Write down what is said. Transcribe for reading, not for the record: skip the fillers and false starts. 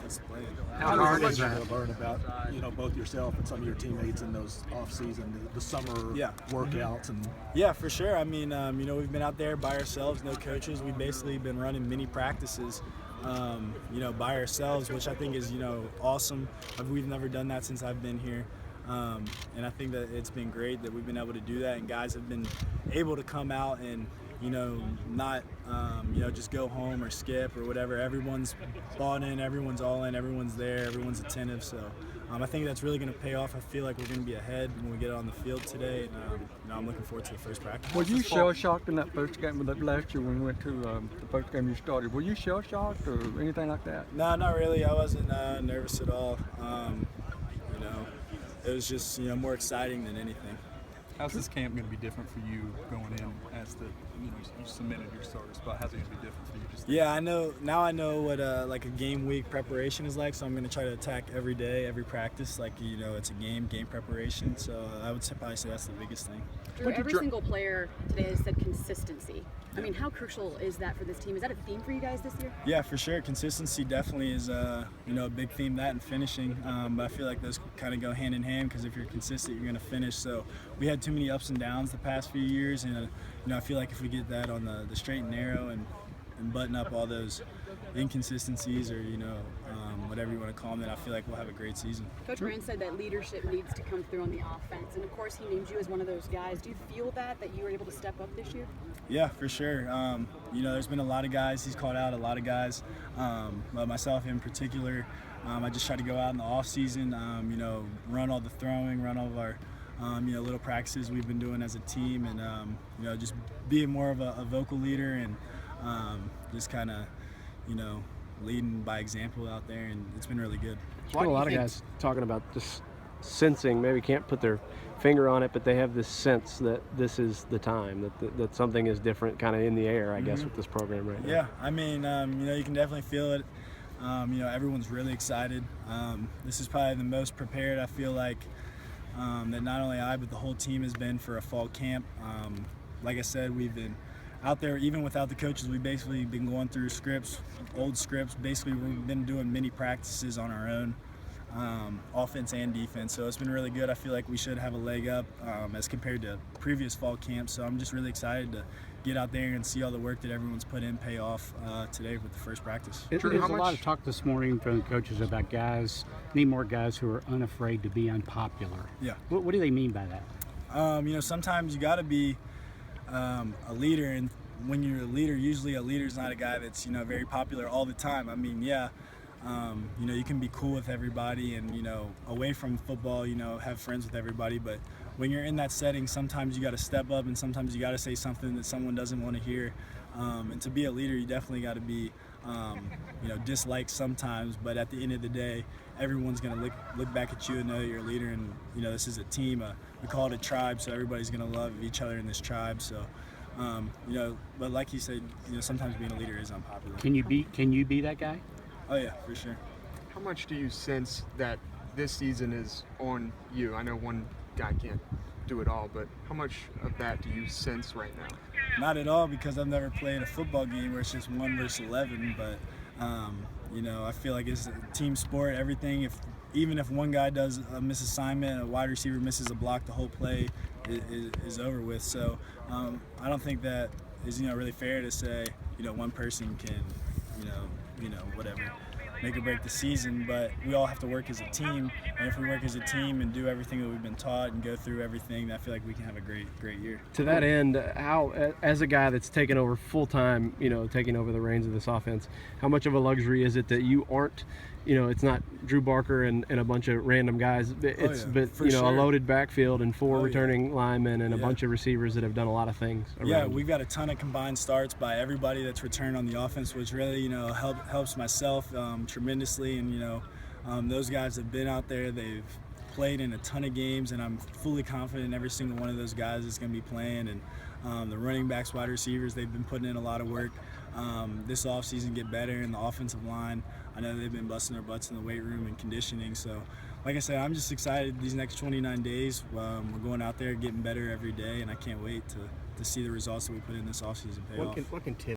practice playing. How hard is you that? to learn about both yourself and some of your teammates in those off-season, the summer workouts and. Yeah, for sure. I mean, we've been out there by ourselves, no coaches. We've basically been running mini practices, by ourselves, which I think is awesome. We've never done that since I've been here. And I think that it's been great that we've been able to do that, and guys have been able to come out and not just go home or skip or whatever. Everyone's bought in, everyone's all in, everyone's there, everyone's attentive. So I think that's really going to pay off. I feel like we're going to be ahead when we get on the field today, and I'm looking forward to the first practice. Were you shell-shocked in that first game last year when we went to the first game you started? Were you shell-shocked or anything like that? No, not really. I wasn't nervous at all. It was just more exciting than anything. How's this camp going to be different for you going in as you cemented your starter spot? How's it going to be different for you? Yeah, I know now. I know what like a game week preparation is like. So I'm going to try to attack every day, every practice. Like it's a game preparation. So I would probably say that's the biggest thing. Drew, every single player today has said consistency. I mean, how crucial is that for this team? Is that a theme for you guys this year? Yeah, for sure. Consistency definitely is a big theme. That and finishing. But I feel like those kind of go hand in hand because if you're consistent, you're going to finish. So we had too many ups and downs the past few years, and I feel like if we get that on the straight and narrow and button up all those inconsistencies or whatever you want to call them, then I feel like we'll have a great season. Coach Moran said that leadership needs to come through on the offense, and of course he named you as one of those guys. Do you feel that you were able to step up this year? Yeah, for sure. There's been a lot of guys. He's called out a lot of guys, but myself in particular. I just try to go out in the off season, run all the throwing, run all of our little practices we've been doing as a team, and just being more of a vocal leader and just kind of leading by example out there, and it's been really good. There's been a lot of guys talking about just sensing, maybe can't put their finger on it, but they have this sense that this is the time, that something is different kind of in the air, I guess, with this program right now. Yeah, I mean, you can definitely feel it. Everyone's really excited. This is probably the most prepared I feel like that not only I, but the whole team has been for a fall camp. Like I said, we've been out there, even without the coaches, we've basically been going through old scripts. Basically, we've been doing mini practices on our own, offense and defense. So it's been really good. I feel like we should have a leg up as compared to previous fall camps. So I'm just really excited to get out there and see all the work that everyone's put in pay off today with the first practice. There's a lot of talk this morning from the coaches about need more guys who are unafraid to be unpopular. Yeah. What do they mean by that? Sometimes you got to be a leader, and when you're a leader, usually a leader's not a guy that's very popular all the time. I mean, you can be cool with everybody and away from football, have friends with everybody, but when you're in that setting, sometimes you got to step up, and sometimes you got to say something that someone doesn't want to hear. And to be a leader, you definitely got to be disliked sometimes, but at the end of the day, everyone's going to look back at you and know that you're a leader, and this is a team. We call it a tribe, so everybody's going to love each other in this tribe. So but like you said, sometimes being a leader is unpopular. Can you be that guy? Oh yeah, for sure. How much do you sense that this season is on you? I know one guy can't do it all, but how much of that do you sense right now? Not at all, because I've never played a football game where it's just 1 versus 11, but I feel like it's a team sport. Everything, even if one guy does a misassignment, a wide receiver misses a block, the whole play is over with. So I don't think that is really fair to say one person can whatever make or break the season, but we all have to work as a team, and if we work as a team and do everything that we've been taught and go through everything, I feel like we can have a great year. To that end, how, as a guy that's taken over full-time, taking over the reins of this offense, how much of a luxury is it that you aren't, it's not Drew Barker and a bunch of random guys, Sure. a loaded backfield and 4 returning linemen and a bunch of receivers that have done a lot of things around. Yeah, we've got a ton of combined starts by everybody that's returned on the offense, which really, helps myself tremendously, and those guys have been out there, they've played in a ton of games, and I'm fully confident every single one of those guys is going to be playing, and the running backs, wide receivers, they've been putting in a lot of work this offseason, get better, and the offensive line, I know they've been busting their butts in the weight room and conditioning. So like I said, I'm just excited these next 29 days. We're going out there getting better every day, and I can't wait to see the results that we put in this offseason pay off. What can Tim